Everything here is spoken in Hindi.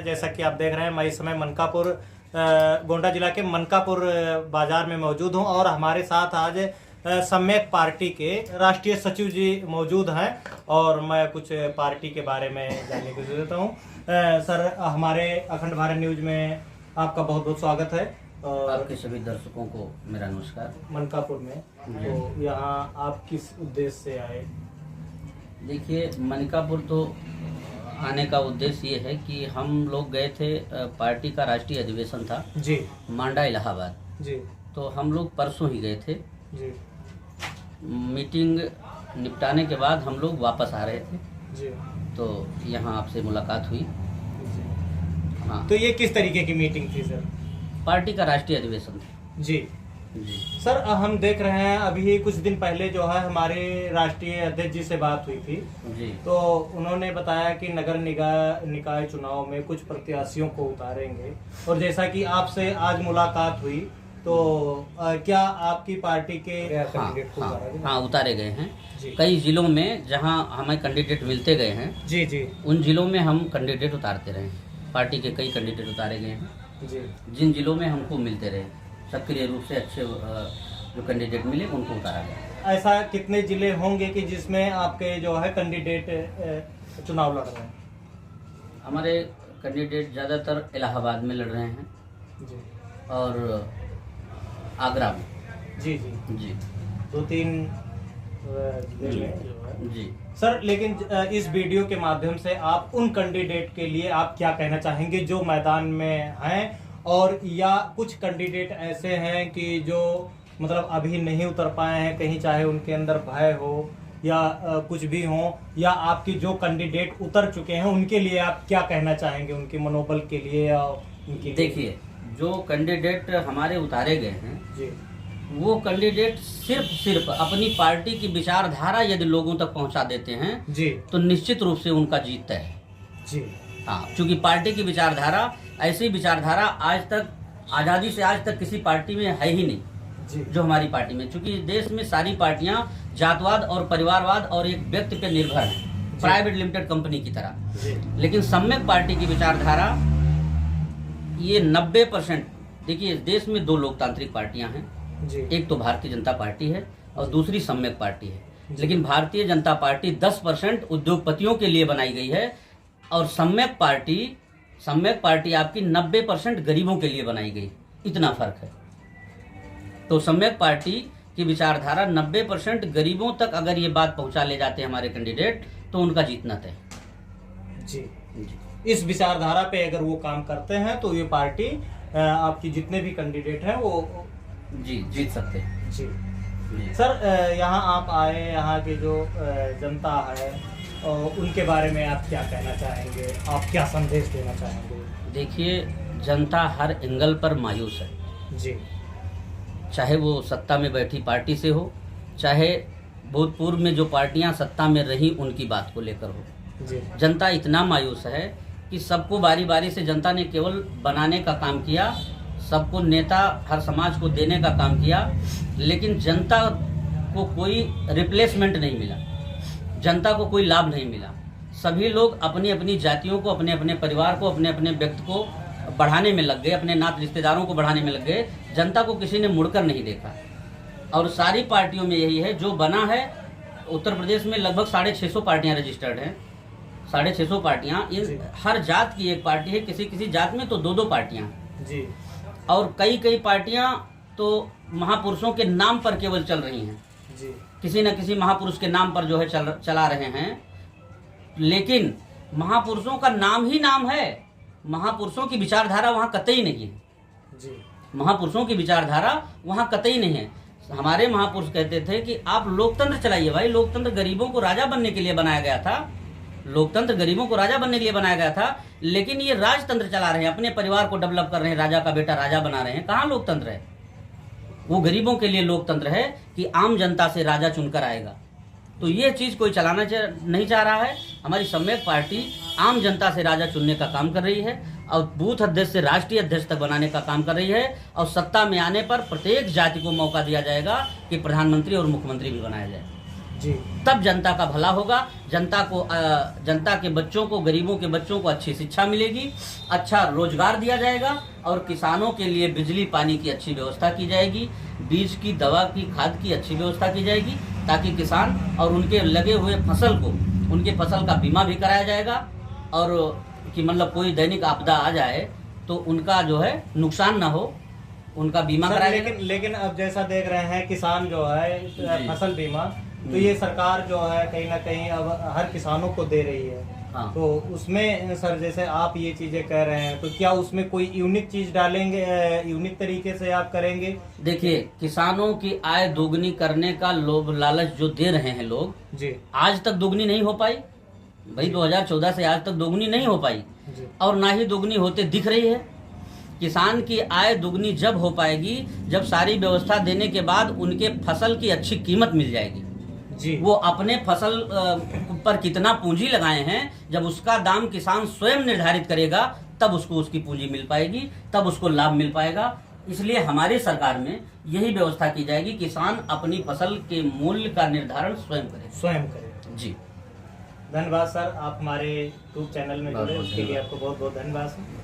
जैसा कि आप देख रहे हैं, मैं इस समय मनकापुर गोंडा जिला के मनकापुर बाजार में मौजूद हूं और हमारे साथ आज सम्यक पार्टी के राष्ट्रीय सचिव जी मौजूद हैं और मैं कुछ पार्टी के बारे में जानने की कोशिश करता हूं। सर, हमारे अखंड भारत न्यूज में आपका बहुत बहुत स्वागत है और आपके सभी दर्शकों को मेरा नमस्कार। मनकापुर में तो यहाँ आप किस उद्देश्य से आए? देखिए, मनकापुर तो आने का उद्देश्य ये है कि हम लोग गए थे, पार्टी का राष्ट्रीय अधिवेशन था जी, मांडा इलाहाबाद जी, तो हम लोग परसों ही गए थे। जी, मीटिंग निपटाने के बाद हम लोग वापस आ रहे थे जी, तो यहाँ आपसे मुलाकात हुई। जी। हाँ, तो ये किस तरीके की मीटिंग थी सर? पार्टी का राष्ट्रीय अधिवेशन था जी जी। सर, हम देख रहे हैं अभी कुछ दिन पहले जो है हमारे राष्ट्रीय अध्यक्ष जी से बात हुई थी जी तो उन्होंने बताया कि नगर निकाय चुनाव में कुछ प्रत्याशियों को उतारेंगे और जैसा कि आपसे आज मुलाकात हुई तो क्या आपकी पार्टी के कैंडिडेट को उतारा गया? हाँ, उतारे गए हैं। जी। कई जिलों में जहाँ हमें कैंडिडेट मिलते गए हैं, जी, जी, उन जिलों में हम कैंडिडेट उतारते रहे हैं। पार्टी के कई कैंडिडेट उतारे गए हैं जी, जिन जिलों में हमको मिलते रहे, सक्रिय रूप से अच्छे जो कैंडिडेट मिले उनको उतारा गया। ऐसा कितने जिले होंगे कि जिसमें आपके जो है कैंडिडेट चुनाव लड़ रहे हैं? हमारे कैंडिडेट ज़्यादातर इलाहाबाद में लड़ रहे हैं जी, और आगरा में। जी, जी, जी 2-3 जिले में जो है। जी। सर, लेकिन इस वीडियो के माध्यम से आप उन कैंडिडेट के लिए आप क्या कहना चाहेंगे जो मैदान में हैं और या कुछ कैंडिडेट ऐसे हैं कि जो मतलब अभी नहीं उतर पाए हैं, कहीं चाहे उनके अंदर भय हो या कुछ भी हो, या आपकी जो कैंडिडेट उतर चुके हैं उनके लिए आप क्या कहना चाहेंगे, उनके मनोबल के लिए या उनके? देखिए, जो कैंडिडेट हमारे उतारे गए हैं जी, वो कैंडिडेट सिर्फ अपनी पार्टी की विचारधारा यदि लोगों तक पहुंचा देते हैं जी, तो निश्चित रूप से उनका जीत तय है। जी, हाँ, क्योंकि पार्टी की विचारधारा, ऐसी विचारधारा आज तक, आज़ादी से आज तक किसी पार्टी में है ही नहीं जी, जो हमारी पार्टी में। क्योंकि देश में सारी पार्टियां जातवाद और परिवारवाद और एक व्यक्ति पे निर्भर हैं, प्राइवेट लिमिटेड कंपनी की तरह। जी, लेकिन सम्यक पार्टी की विचारधारा ये 90%। देखिए, देश में 2 लोकतांत्रिक पार्टियां हैं, जी, एक तो भारतीय जनता पार्टी है और दूसरी सम्यक पार्टी है। लेकिन भारतीय जनता पार्टी 10% उद्योगपतियों के लिए बनाई गई है और सम्यक पार्टी आपकी 90% गरीबों के लिए बनाई गई। इतना फर्क है। तो सम्यक पार्टी की विचारधारा 90% गरीबों तक अगर ये बात पहुंचा ले जाते हैं हमारे कैंडिडेट तो उनका जीतना तय। जी। इस विचारधारा पे अगर वो काम करते हैं तो ये पार्टी आपकी जितने भी कैंडिडेट हैं वो जी जीत सकते हैं। जी। जी। सर, यहाँ आप आए, यहाँ की जो जनता है उनके बारे में आप क्या कहना चाहेंगे, आप क्या संदेश देना चाहेंगे? देखिए, जनता हर एंगल पर मायूस है, जी, चाहे वो सत्ता में बैठी पार्टी से हो, चाहे भूतपूर्व में जो पार्टियां सत्ता में रही उनकी बात को लेकर हो। जी, जनता इतना मायूस है कि सबको बारी बारी से जनता ने केवल बनाने का काम किया, सबको नेता हर समाज को देने का काम किया, लेकिन जनता को कोई रिप्लेसमेंट नहीं मिला, जनता को कोई लाभ नहीं मिला। सभी लोग अपनी अपनी जातियों को, अपने अपने परिवार को, अपने अपने व्यक्ति को बढ़ाने में लग गए, अपने नात रिश्तेदारों को बढ़ाने में लग गए। जनता को किसी ने मुड़कर नहीं देखा। और सारी पार्टियों में यही है जो बना है। उत्तर प्रदेश में लगभग 650 पार्टियां रजिस्टर्ड हैं, 650 पार्टियां। इन हर जात की एक पार्टी है, किसी किसी जात में तो 2-2 पार्टियां जी, और कई पार्टियां तो महापुरुषों के नाम पर केवल चल रही हैं। जी, किसी न किसी महापुरुष के नाम पर जो है चला रहे हैं, लेकिन महापुरुषों का नाम ही नाम है, महापुरुषों की विचारधारा वहाँ कतई नहीं है। जी, महापुरुषों की विचारधारा वहाँ कतई नहीं है। हमारे महापुरुष कहते थे कि आप लोकतंत्र चलाइए। भाई, लोकतंत्र गरीबों को राजा बनने के लिए बनाया गया था, लोकतंत्र गरीबों को राजा बनने के लिए बनाया गया था, लेकिन ये राजतंत्र चला रहे हैं, अपने परिवार को डेवलप कर रहे हैं, राजा का बेटा राजा बना रहे हैं। कहाँ लोकतंत्र है? वो गरीबों के लिए लोकतंत्र है कि आम जनता से राजा चुनकर आएगा। तो ये चीज कोई चलाना नहीं चाह रहा है। हमारी सम्यक पार्टी आम जनता से राजा चुनने का काम कर रही है और बूथ अध्यक्ष से राष्ट्रीय अध्यक्ष तक बनाने का काम कर रही है। और सत्ता में आने पर प्रत्येक जाति को मौका दिया जाएगा कि प्रधानमंत्री और मुख्यमंत्री भी बनाया जाए। जी। तब जनता का भला होगा, जनता के बच्चों को, गरीबों के बच्चों को अच्छी शिक्षा मिलेगी, अच्छा रोजगार दिया जाएगा और किसानों के लिए बिजली पानी की अच्छी व्यवस्था की जाएगी, बीज की, दवा की, खाद की अच्छी व्यवस्था की जाएगी, ताकि किसान और उनके लगे हुए फसल को, उनके फसल का बीमा भी कराया जाएगा, और कि मतलब कोई दैनिक आपदा आ जाए तो उनका जो है नुकसान ना हो, उनका बीमा सर, कराया जाएगा। लेकिन अब जैसा देख रहे हैं किसान जो है जी। फसल बीमा, तो ये सरकार जो है कहीं ना कहीं अब हर किसानों को दे रही है। हाँ। तो उसमें सर जैसे आप ये चीजें कह रहे हैं, तो क्या उसमें कोई यूनिक चीज डालेंगे, यूनिक तरीके से आप करेंगे? देखिए, किसानों की आय दोगुनी करने का लोभ लालच जो दे रहे हैं लोग, जी आज तक दोगुनी नहीं हो पाई भाई। 2014 से आज तक दोगुनी नहीं हो पाई, जी और ना ही दोगुनी होते दिख रही है। किसान की आय दुगनी जब हो पाएगी जब सारी व्यवस्था देने के बाद उनके फसल की अच्छी कीमत मिल जाएगी। जी। वो अपने फसल पर कितना पूंजी लगाए हैं, जब उसका दाम किसान स्वयं निर्धारित करेगा तब उसको उसकी पूंजी मिल पाएगी, तब उसको लाभ मिल पाएगा। इसलिए हमारी सरकार में यही व्यवस्था की जाएगी, किसान अपनी फसल के मूल्य का निर्धारण स्वयं करे। जी, धन्यवाद सर, आप हमारे यूट्यूब चैनल में जुड़े, उसके लिए आपको बहुत बहुत धन्यवाद सर।